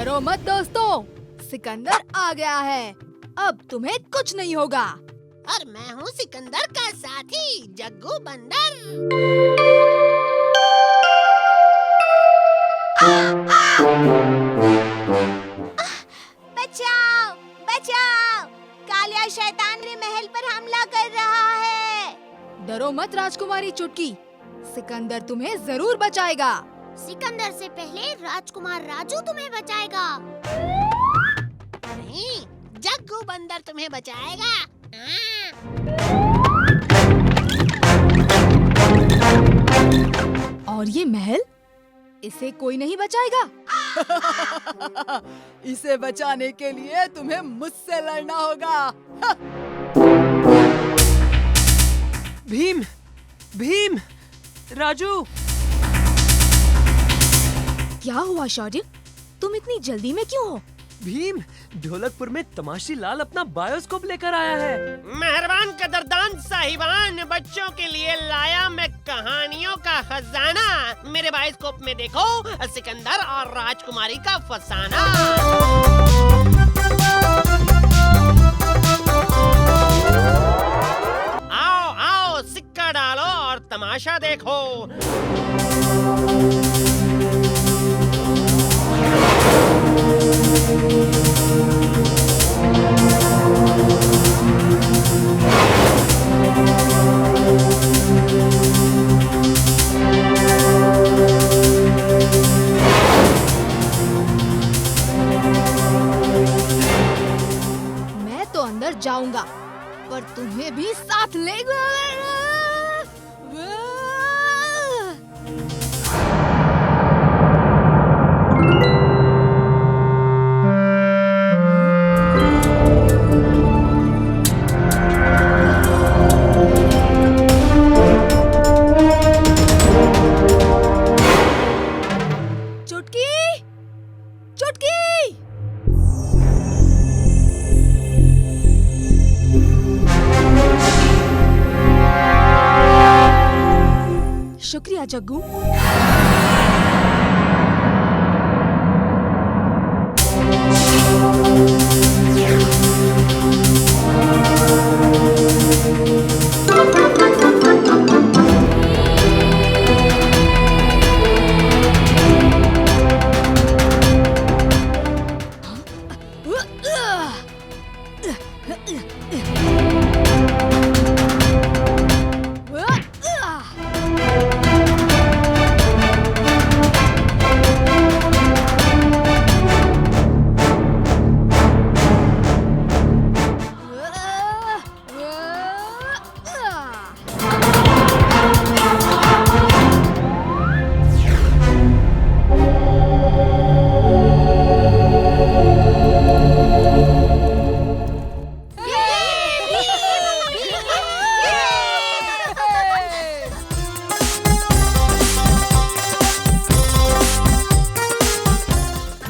डरो मत दोस्तों, सिकंदर आ गया है। अब तुम्हें कुछ नहीं होगा। और मैं हूँ सिकंदर का साथी जग्गू बंदर। बचाओ बचाओ, कालिया शैतान ने महल पर हमला कर रहा है। डरो मत राजकुमारी चुटकी, सिकंदर तुम्हें जरूर बचाएगा। सिकंदर से पहले राजकुमार राजू तुम्हें बचाएगा। नहीं, जग्गू बंदर तुम्हें बचाएगा। और ये महल, इसे कोई नहीं बचाएगा। इसे बचाने के लिए तुम्हें मुझसे लड़ना होगा। भीम, भीम, राजू। क्या हुआ शौर्य, तुम इतनी जल्दी में क्यों हो? भीम, ढोलकपुर में तमाशी लाल अपना बायोस्कोप लेकर आया है। मेहरबान कदरदान साहिबान, बच्चों के लिए लाया मैं कहानियों का खजाना। मेरे बायोस्कोप में देखो, सिकंदर और राजकुमारी का फसाना। आओ आओ, सिक्का डालो और तमाशा देखो। मैं तो अंदर जाऊंगा, पर तुम्हें भी साथ लेगा। चुटकी, चुटकी। शुक्रिया जग्गू।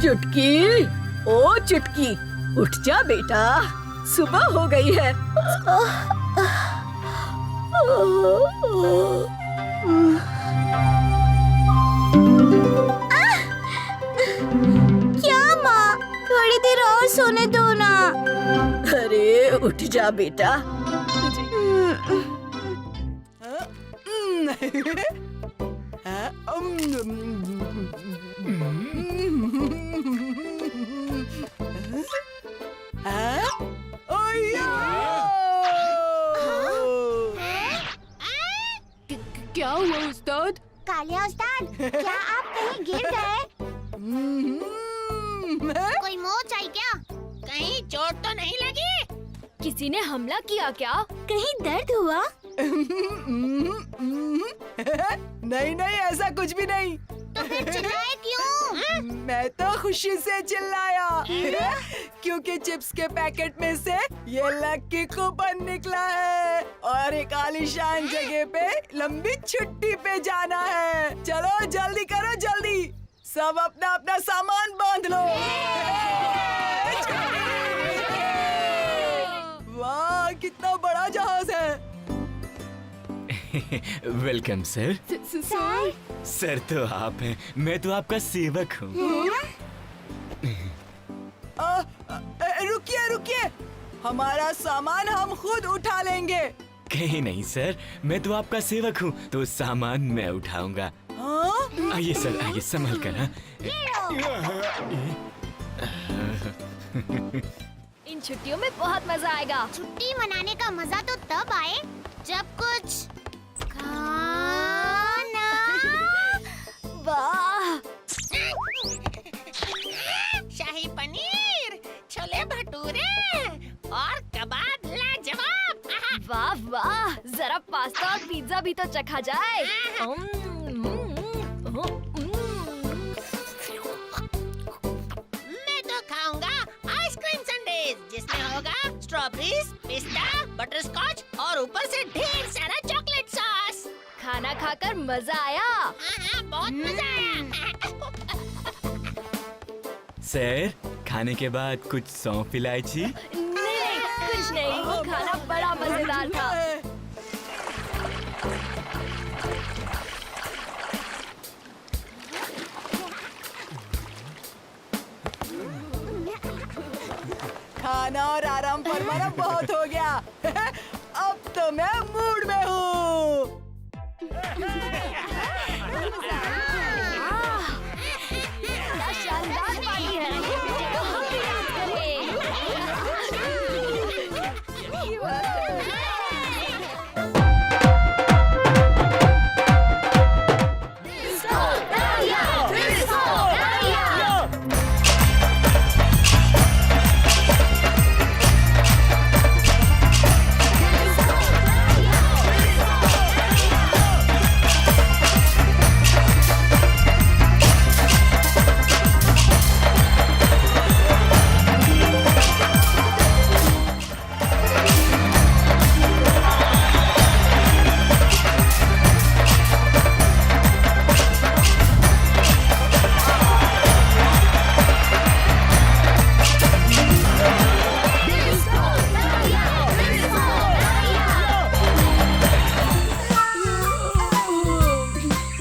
चुटकी, ओ चुटकी, उठ जा बेटा, सुबह हो गई है। क्या माँ, थोड़ी देर और सोने दो ना। अरे उठ जा बेटा। क्या हुआ उस्ताद? कालिया उस्ताद, क्या आप कहीं गिर गए? कोई मोच आई क्या? कहीं चोट तो नहीं लगी? किसी ने हमला किया क्या? कहीं दर्द हुआ? नहीं नहीं, ऐसा कुछ भी नहीं। तो फिर चिल्लाए क्यों? मैं तो खुशी से चिल्लाया क्योंकि चिप्स के पैकेट में से ये लकी कूपन निकला है और एक आलीशान जगह पे लंबी छुट्टी पे जाना है। चलो जल्दी करो, जल्दी सब अपना अपना सामान बांध लो। वाह, कितना बड़ा जहाज है। Welcome sir. सर, सर तो आप हैं, मैं तो आपका सेवक हूँ। रुकिए, हमारा सामान हम खुद उठा लेंगे। कहीं नहीं सर, मैं तो आपका सेवक हूँ, तो सामान मैं उठाऊंगा। हाँ? आइए सर, आइए संभल कर। हाँ? इन छुट्टियों में बहुत मजा आएगा। छुट्टी मनाने का मजा तो तब आए जब कुछ खाना। वाह, शाही पनीर, छोले भटूरे और कबाब लाजवाब। वाह वाह, जरा पास्ता और पिज्जा भी तो चखा जाए। मैं तो खाऊंगा आइसक्रीम संडेज, जिसमें होगा स्ट्रॉबेरीज, पिस्ता, बटरस्कॉच और ऊपर से ढेर सारा चॉकलेट सॉस। खाना खाकर मजा आया। हाँ, बहुत मजा आया। सर, खाने के बाद कुछ सौंफ इलायची। नहीं, कुछ नहीं, वो खाना बड़ा मजेदार था। खाना और आराम फरमाना बहुत हो गया। अब तो मैं मूड में हूँ। क्या शानदार पार्टी है। चलो हम भी डांस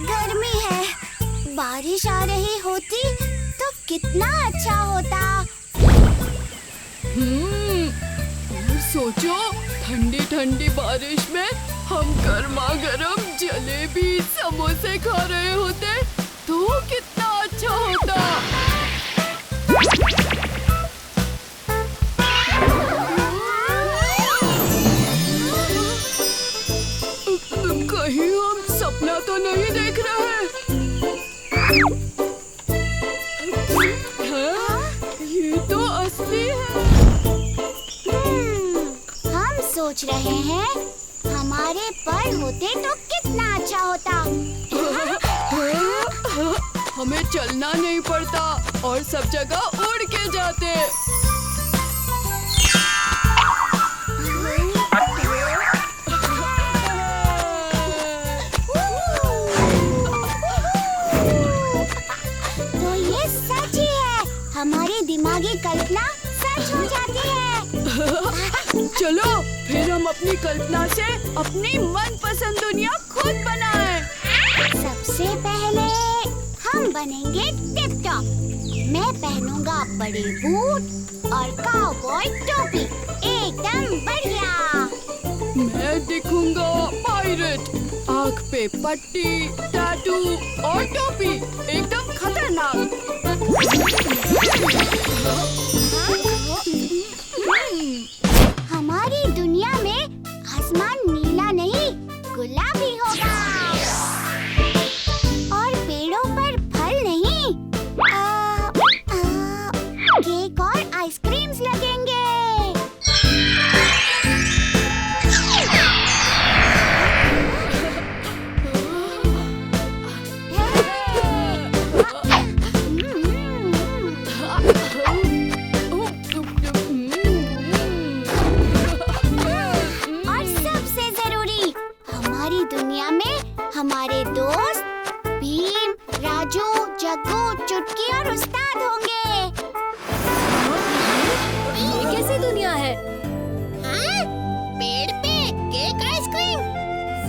गर्मी है, बारिश आ रही होती तो कितना अच्छा होता। और सोचो, ठंडी ठंडी बारिश में हम गर्मा गर्म जलेबी समोसे खा रहे होते तो कितना अच्छा होता। कहीं हम सपना तो नहीं देख रहे? हाँ? ये तो असली है। हम सोच रहे हैं हमारे पर होते तो कितना अच्छा होता। हमें चलना नहीं पड़ता और सब जगह उड़ के जाते। तो ये सच ही है, हमारी दिमागी कल्पना सच हो जाती है। चलो फिर हम अपनी कल्पना से अपनी मनपसंद दुनिया खुद बनाएं। सबसे पहले हम बनेंगे टिप टॉप। मैं पहनूंगा बड़े बूट और काउबॉय टोपी, एकदम बढ़िया। मैं दिखूंगा पायरेट, आँख पे पट्टी, टैटू और टोपी, एकदम खतरनाक। हमारी दुनिया में आसमान नीला नहीं गुलाबी होगा और पेड़ों पर फल नहीं केक और आइसक्रीम्स लगेंगे। और सबसे जरूरी, हमारी दुनिया में हमारे दोस्त भीम, राजू, जग्गू, चुटकी और उस्ताद होंगे। ये कैसी दुनिया है? हाँ? पेड़ पे केक आइसक्रीम,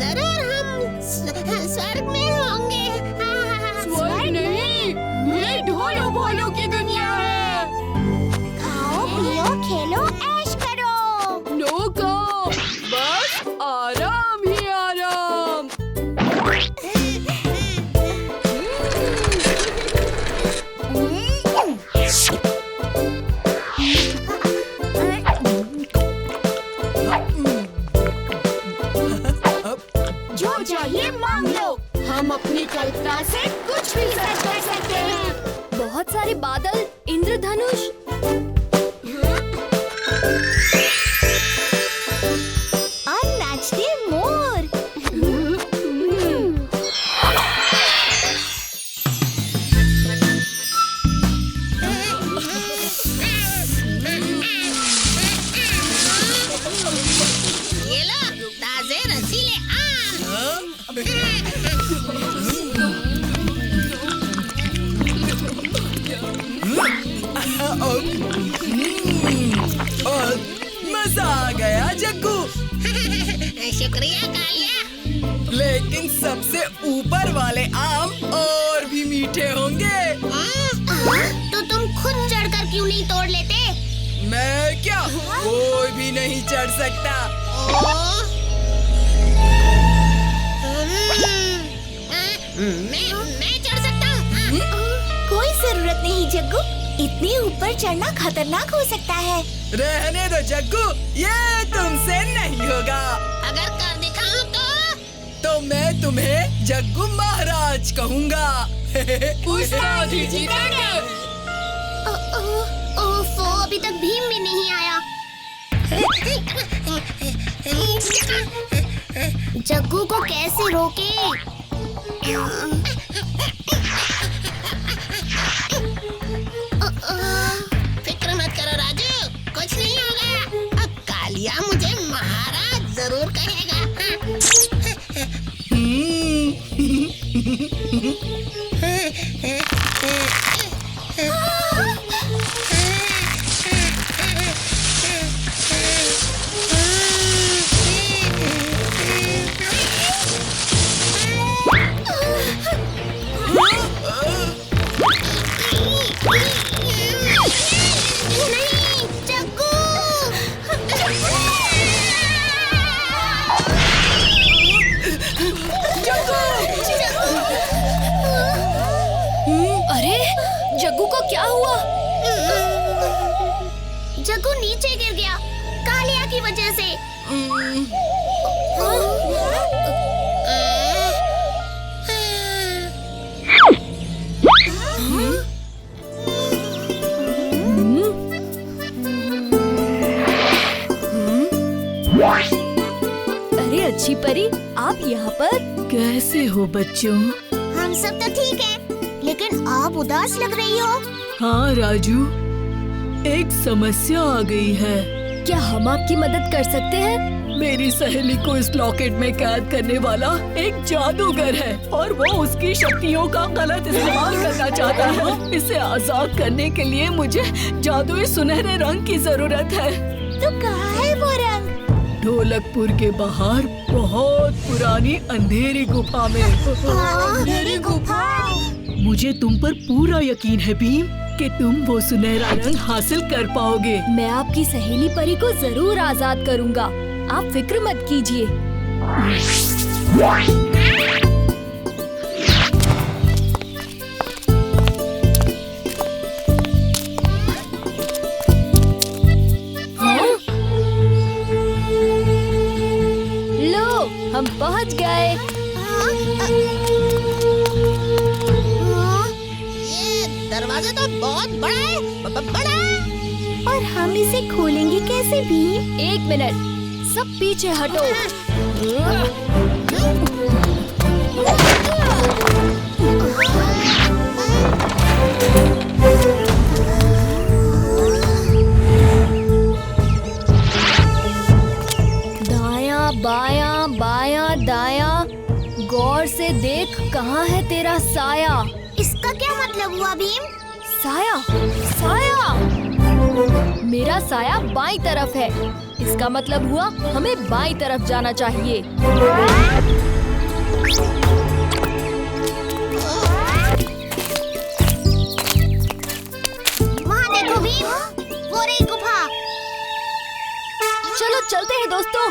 जरूर हम स्वर्ग में होंगे। स्वर्ग नहीं, ये ढोलो भोलो की दुनिया है। खाओ पियो खेलो जो चाहिए मांग लो, हम अपनी कल्पना से कुछ भी सच कर सकते हैं। बहुत सारे बादल, इंद्रधनुष। और नाचते मोर। ये लो ताजे रसीले आम। और मजा आ गया जग्गू। शुक्रिया कालिया। लेकिन सबसे ऊपर वाले आम और भी मीठे होंगे। तो तुम खुद चढ़कर क्यों नहीं तोड़ लेते? मैं क्या, कोई भी नहीं चढ़ सकता। मैं चढ़ सकता हूँ। कोई जरूरत नहीं जग्गू, इतने ऊपर चढ़ना खतरनाक हो सकता है। रहने दो जग्गू, ये तुमसे नहीं होगा। अगर कर दिखाऊं तो मैं तुम्हें जग्गू महाराज कहूँगा। उस्ताद ही जीतेंगे। ओफो, अभी तक भीम भी नहीं आया। जग्गू को कैसे रोके? फिक्र मत करो राजू, कुछ नहीं होगा। अब कालिया मुझे महाराज जरूर कहेगा। नहीं, जग्गू! अरे जग्गू को क्या हुआ? जग्गू नीचे गिर गया, कालिया की वजह से। अरे अच्छी परी, आप यहाँ पर? कैसे हो बच्चों? हम सब तो ठीक हैं, लेकिन आप उदास लग रही हो। हाँ राजू, एक समस्या आ गई है। क्या हम आपकी मदद कर सकते हैं? मेरी सहेली को इस लॉकेट में कैद करने वाला एक जादूगर है और वो उसकी शक्तियों का गलत इस्तेमाल करना चाहता है। इसे आजाद करने के लिए मुझे जादुई सुनहरे रंग की जरूरत है। तो कहाँ है वो रंग? ढोलकपुर के बाहर बहुत पुरानी अंधेरी गुफा में। मेरी गुफा। मुझे तुम पर पूरा यकीन है भीम कि तुम वो सुनहरा रंग हासिल कर पाओगे। मैं आपकी सहेली परी को जरूर आजाद करूँगा, आप फिक्र मत कीजिए। लो, हम पहुँच गए। ये दरवाजा तो बहुत बड़ा है, बड़ा है। और हम इसे खोलेंगे कैसे भीम? एक मिनट, सब पीछे हटो। दायां बायां बायां दायां, गौर से देख कहाँ है तेरा साया। इसका क्या मतलब हुआ भीम? साया, साया। मेरा साया बाईं तरफ है, इसका मतलब हुआ हमें बाईं तरफ जाना चाहिए। वहाँ देखो भीम, वो रही गुफा। चलो चलते हैं दोस्तों।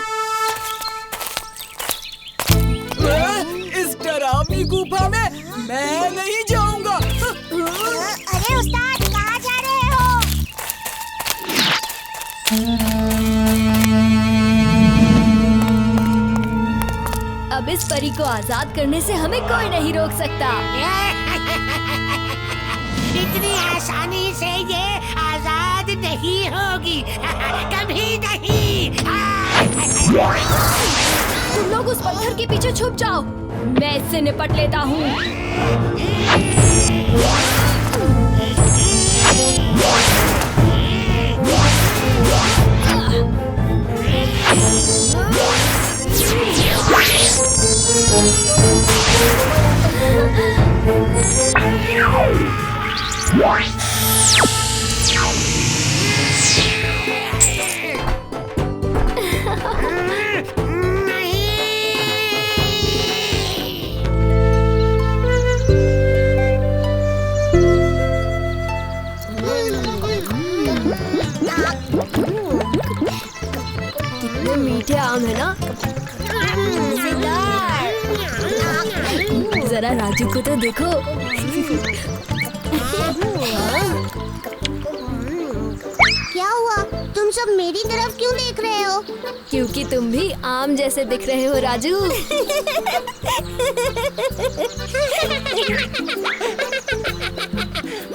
इस डर गुफा में मैं नहीं जाऊंगा। अरे उस्ताद, कहाँ जा रहे हो? अब इस परी को आजाद करने से हमें कोई नहीं रोक सकता। इतनी आसानी से ये आजाद नहीं होगी, कभी नहीं। तुम लोग उस पत्थर के पीछे छुप जाओ, मैं इससे निपट लेता हूँ। कितने मीठे आम है ना। जरा राजू को तो देखो। क्या हुआ? तुम सब मेरी तरफ क्यों देख रहे हो? क्योंकि तुम भी आम जैसे दिख रहे हो राजू।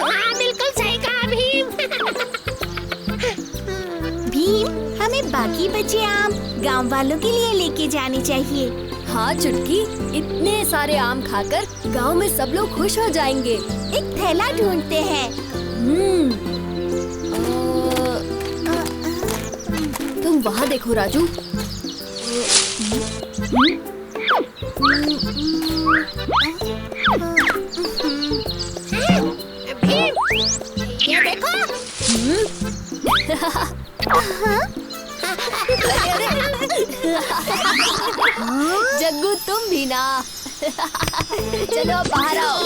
हाँ, बिल्कुल सही कहा भीम। भीम, हमें बाकी बचे आम गांव वालों के लिए लेके जाने चाहिए। हाँ चुटकी, इतने सारे आम खाकर गांव में सब लोग खुश हो जाएंगे। एक थैला ढूंढते हैं। तुम वहाँ देखो राजू। भीम, ये देखो। जग्गू तुम भी ना। चलो बाहर आओ।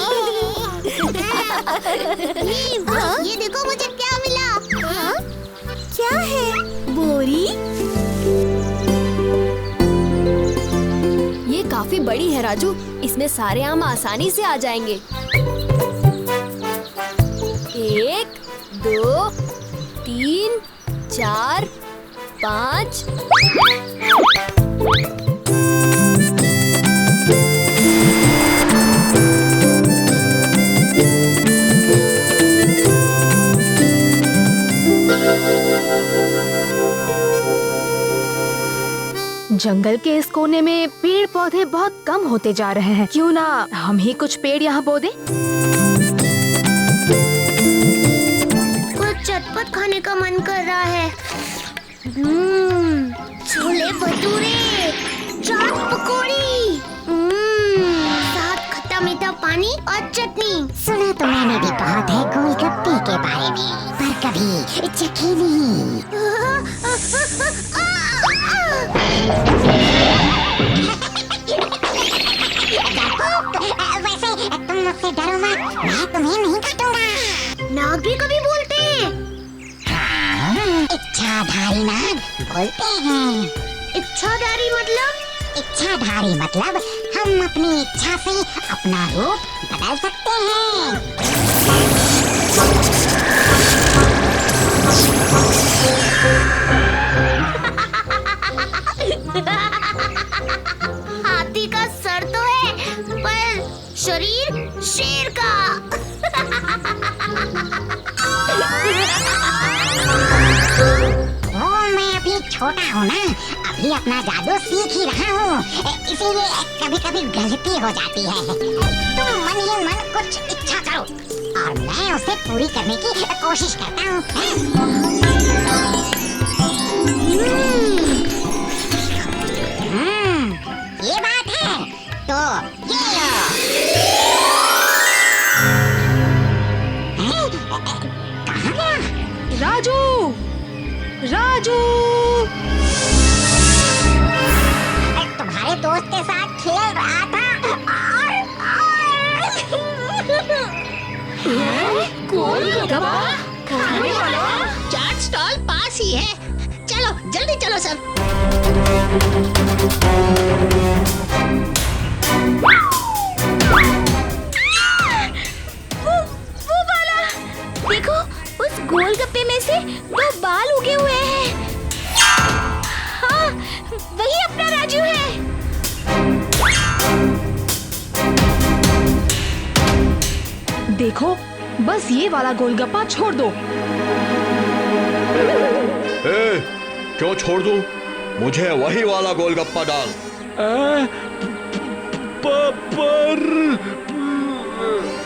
ये देखो मुझे क्या मिला। क्या है? बोरी? ये काफी बड़ी है राजू, इसमें सारे आम आसानी से आ जाएंगे। 1, 2, 3, 4, 5। जंगल के इस कोने में पेड़ पौधे बहुत कम होते जा रहे हैं। क्यों ना हम ही कुछ पेड़ यहाँ बो दें? कुछ चटपट खाने का मन कर रहा है। छोले भटूरे, चाट पकौड़ी, साथ खट्टा मीठा पानी और चटनी। सुना तो मैंने भी बहुत है गोलगप्पे के बारे में, पर कभी चखी नहीं। वैसे तुम मुझसे डरो मत, मैं तुम्हें नहीं काटूंगा। नाग भी कभी बोलते हैं। इच्छाधारी नाग बोलते हैं। इच्छाधारी मतलब? इच्छाधारी मतलब हम अपनी इच्छा से अपना रूप बदल सकते हैं। हाथी का सर तो है, पर शरीर शेर का। मैं अभी छोटा हूँ ना, अभी अपना जादू सीख ही रहा हूँ, इसीलिए कभी कभी गलती हो जाती है। तुम मन ही मन कुछ इच्छा करो और मैं उसे पूरी करने की कोशिश करता हूँ। ये बात है, तो ये लो। कहाँ गया? राजू, राजू! तुम्हारे दोस्त के साथ खेल रहा था गोलगप्पा खाने वाला? चाट स्टॉल पास ही है, चलो जल्दी चलो सब। देखो, बस ये वाला गोलगप्पा छोड़ दो। क्यों छोड़ दूं? मुझे वही वाला गोलगप्पा डाल।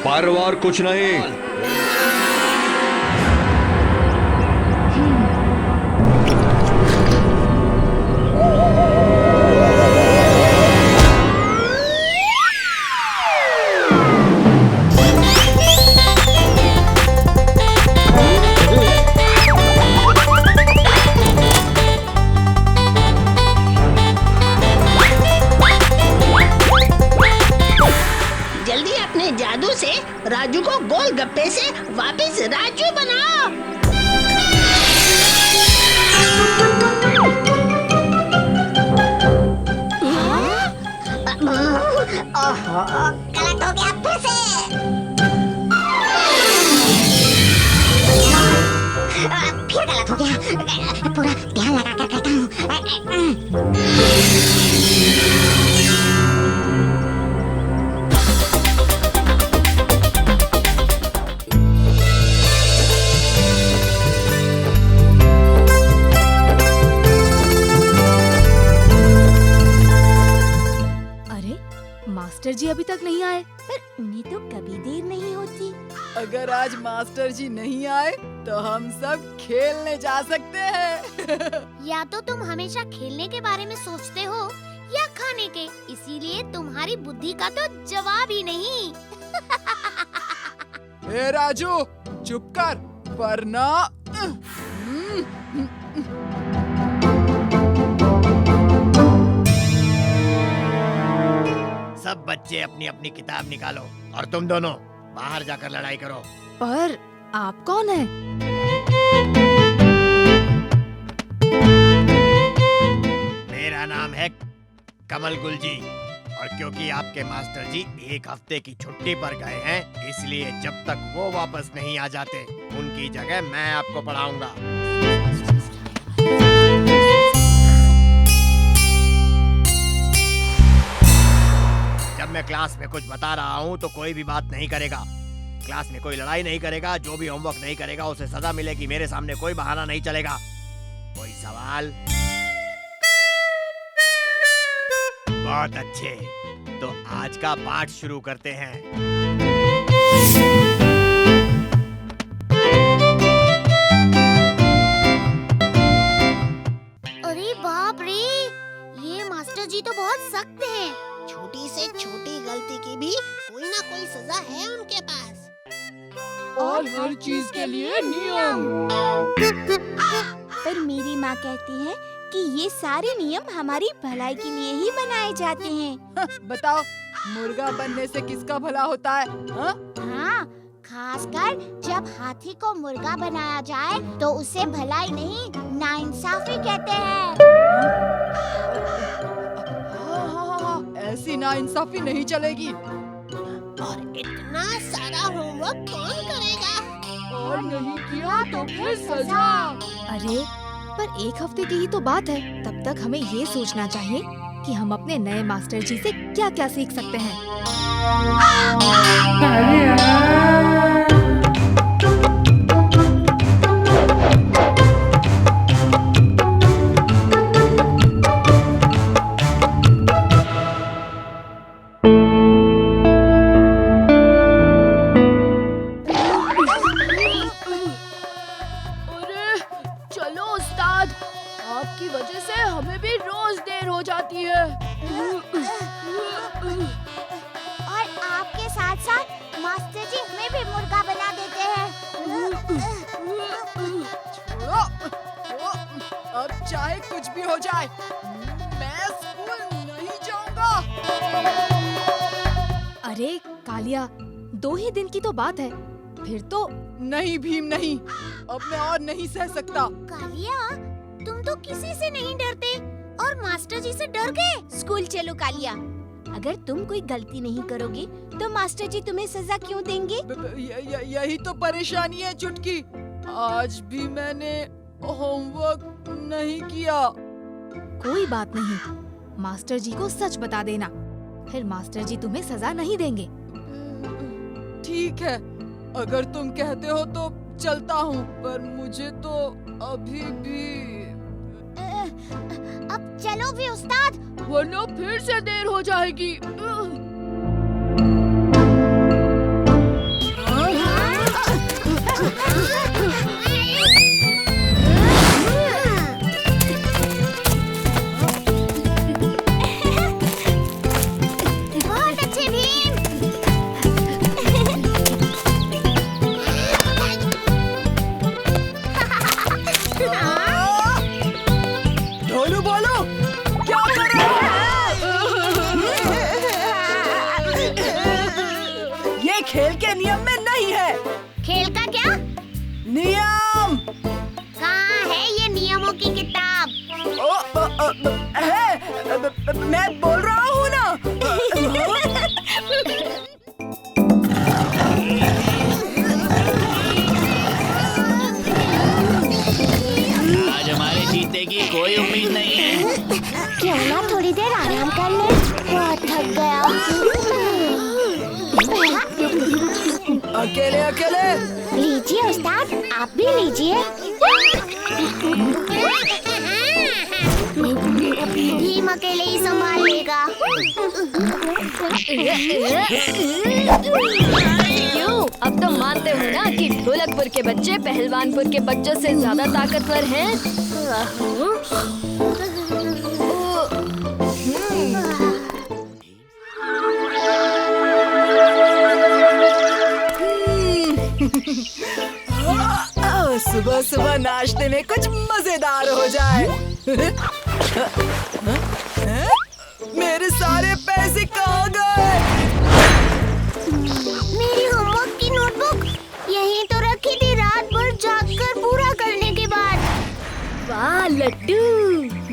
पर वार कुछ नहीं। राजू को गोलगप्पे से वापस राजू बनाओ। गलत हो गया फिर से। फिर गलत हो गया। पूरा ध्यान लगा कर करता हूँ। मास्टर जी अभी तक नहीं आए। पर उन्हें तो कभी देर नहीं होती। अगर आज मास्टर जी नहीं आए तो हम सब खेलने जा सकते हैं। या तो तुम हमेशा खेलने के बारे में सोचते हो या खाने के, इसीलिए तुम्हारी बुद्धि का तो जवाब ही नहीं। ए राजू, चुप कर, वरना सब बच्चे अपनी अपनी किताब निकालो और तुम दोनों बाहर जाकर लड़ाई करो। पर आप कौन हैं? मेरा नाम है कमल गुल जी, और क्योंकि आपके मास्टर जी एक हफ्ते की छुट्टी पर गए हैं, इसलिए जब तक वो वापस नहीं आ जाते उनकी जगह मैं आपको पढ़ाऊंगा। जब मैं क्लास में कुछ बता रहा हूँ तो कोई भी बात नहीं करेगा। क्लास में कोई लड़ाई नहीं करेगा। जो भी होमवर्क नहीं करेगा उसे सजा मिलेगी। मेरे सामने कोई बहाना नहीं चलेगा। कोई सवाल? बहुत अच्छे, तो आज का पाठ शुरू करते हैं। अरे बाप रे, ये मास्टर जी तो बहुत सख्त हैं। छोटी से छोटी गलती की भी कोई ना कोई सजा है उनके पास। और हर चीज के लिए नियम। पर मेरी माँ कहती है कि ये सारे नियम हमारी भलाई के लिए ही बनाए जाते हैं। बताओ, मुर्गा बनने से किसका भला होता है? हाँ, खासकर जब हाथी को मुर्गा बनाया जाए तो उसे भलाई नहीं, नाइंसाफी कहते हैं। ऐसी नाइंसाफी नहीं चलेगी। और इतना सारा होमवर्क कौन करेगा? और नहीं किया तो फिर सजा। अरे, पर एक हफ्ते की ही तो बात है। तब तक हमें ये सोचना चाहिए कि हम अपने नए मास्टर जी से क्या क्या सीख सकते हैं। आपकी वजह से हमें भी रोज देर हो जाती है। और आपके साथ साथ मास्टर जी हमें भी मुर्गा बना देते हैं। अब चाहे कुछ भी हो जाए, मैं स्कूल नहीं जाऊंगा। अरे कालिया, 2 ही दिन की तो बात है, फिर तो नहीं भीम नहीं, अब मैं और नहीं सह सकता। कालिया, तुम तो किसी से नहीं डरते और मास्टर जी से डर गए। स्कूल चलो कालिया, अगर तुम कोई गलती नहीं करोगे तो मास्टर जी तुम्हें सजा क्यों देंगे? यही तो परेशानी है चुटकी। आज भी मैंने होमवर्क नहीं किया। कोई बात नहीं, मास्टर जी को सच बता देना, फिर मास्टर जी तुम्हें सजा नहीं देंगे। ठीक है, अगर तुम कहते हो तो चलता हूँ, पर मुझे तो अभी भी अब चलो भी उस्ताद, वरना फिर से देर हो जाएगी। बहुत अच्छे भीम। ढोलू बोलो, क्या कर रहे हो? ये खेल के नियम में नहीं है। खेल का क्या नियम? कहाँ है ये नियमों की किताब? मैं बोल रहा हूँ ना। आज हमारे जीतने की कोई उम्मीद नहीं है। क्यों ना थोड़ी देर आराम कर ले, बहुत थक गया। अकेले अकेले लीजिए उस्ताद, आप भी लीजिए। भीम अकेले ही संभाल लेगा। क्यों? अब तो मानते हो ना कि ढोलकपुर के बच्चे पहलवानपुर के बच्चों से ज्यादा ताकतवर हैं? सुबह सुबह नाश्ते में कुछ मजेदार हो जाए। मेरे सारे पैसे कहाँ गए? मेरी होमवर्क की नोटबुक यहीं तो रखी थी, रात भर जागकर पूरा करने के बाद। वाह लड्डू,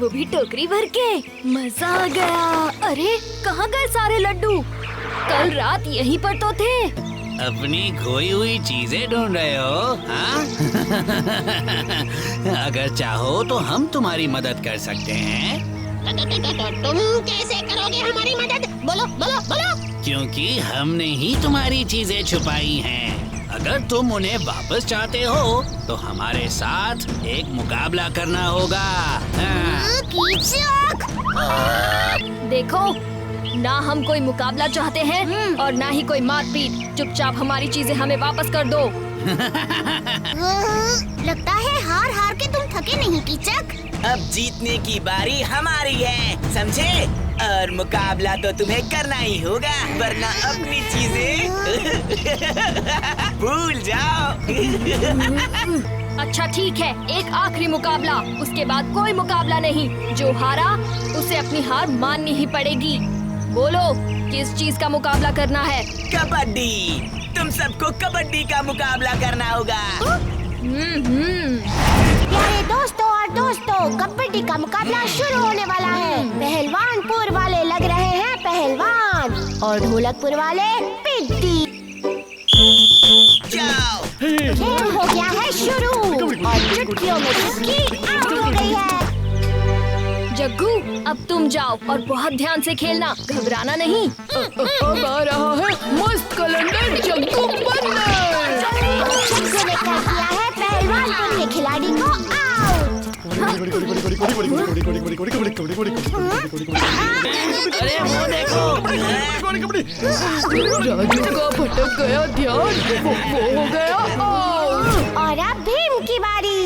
वो भी टोकरी भर के, मजा आ गया। अरे कहाँ गए सारे लड्डू? कल रात यहीं पर तो थे। अपनी खोई हुई चीजें ढूंढ रहे हो, हाँ? अगर चाहो तो हम तुम्हारी मदद कर सकते हैं। तुम कैसे करोगे हमारी मदद? बोलो बोलो बोलो। क्योंकि हमने ही तुम्हारी चीजें छुपाई हैं। अगर तुम उन्हें वापस चाहते हो तो हमारे साथ एक मुकाबला करना होगा। हाँ। देखो, ना हम कोई मुकाबला चाहते हैं और ना ही कोई मारपीट। चुपचाप हमारी चीजें हमें वापस कर दो। लगता है हार हार के तुम थके नहीं कीचक। अब जीतने की बारी हमारी है, समझे? और मुकाबला तो तुम्हें करना ही होगा, वरना अपनी चीजें भूल जाओ। अच्छा ठीक है, एक आखिरी मुकाबला, उसके बाद कोई मुकाबला नहीं। जो हारा उसे अपनी हार माननी ही पड़ेगी। बोलो, किस चीज का मुकाबला करना है? कबड्डी। तुम सबको कबड्डी का मुकाबला करना होगा। प्यारे दोस्तों और दोस्तों, कबड्डी का मुकाबला शुरू होने वाला है। पहलवानपुर वाले लग रहे हैं पहलवान और ढोलकपुर वाले पिट्टी। जाओ। खेल हो गया है शुरू और चुटकियों में चुटकी आउट हो गई है। जग्गू, अब तुम जाओ और बहुत ध्यान से खेलना, घबराना नहीं। अब आ रहा है मस्त कैलेंडर जग्गू बन्नर। जग्गू ने कर दिया है पहलवानपुर के खिलाड़ी को आउट। अरे वो देखो, राजू का भटक गया ध्यान, वो हो गया आउट। और अब भीम की बारी।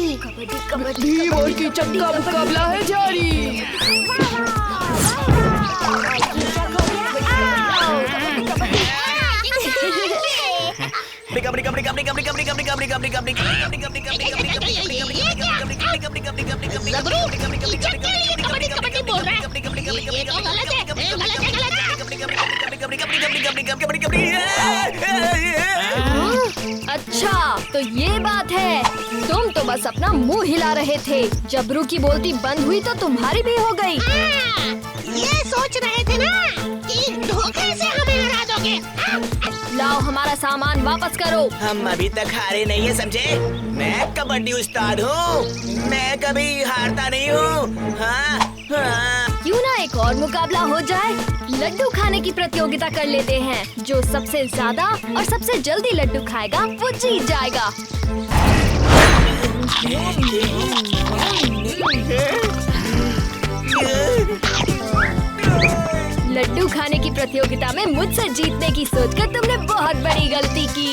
भीम और कीचक का मुकाबला है जारी। अच्छा, तो ये बात है। तुम तो बस अपना मुंह हिला रहे थे। जबरू की बोलती बंद हुई तो तुम्हारी भी हो गई। ये सोच रहे थे ना कि धोखे से हमें हरा दोगे। लाओ, हमारा सामान वापस करो। हम अभी तक हारे नहीं है, समझे? मैं कबड्डी उस्ताद हूँ, मैं कभी हारता नहीं हूँ। हाँ हाँ। क्यों ना एक और मुकाबला हो जाए। लड्डू खाने की प्रतियोगिता कर लेते हैं। जो सबसे ज्यादा और सबसे जल्दी लड्डू खाएगा वो जीत जाएगा। लड्डू खाने की प्रतियोगिता में मुझसे जीतने की सोचकर तुमने बहुत बड़ी गलती की।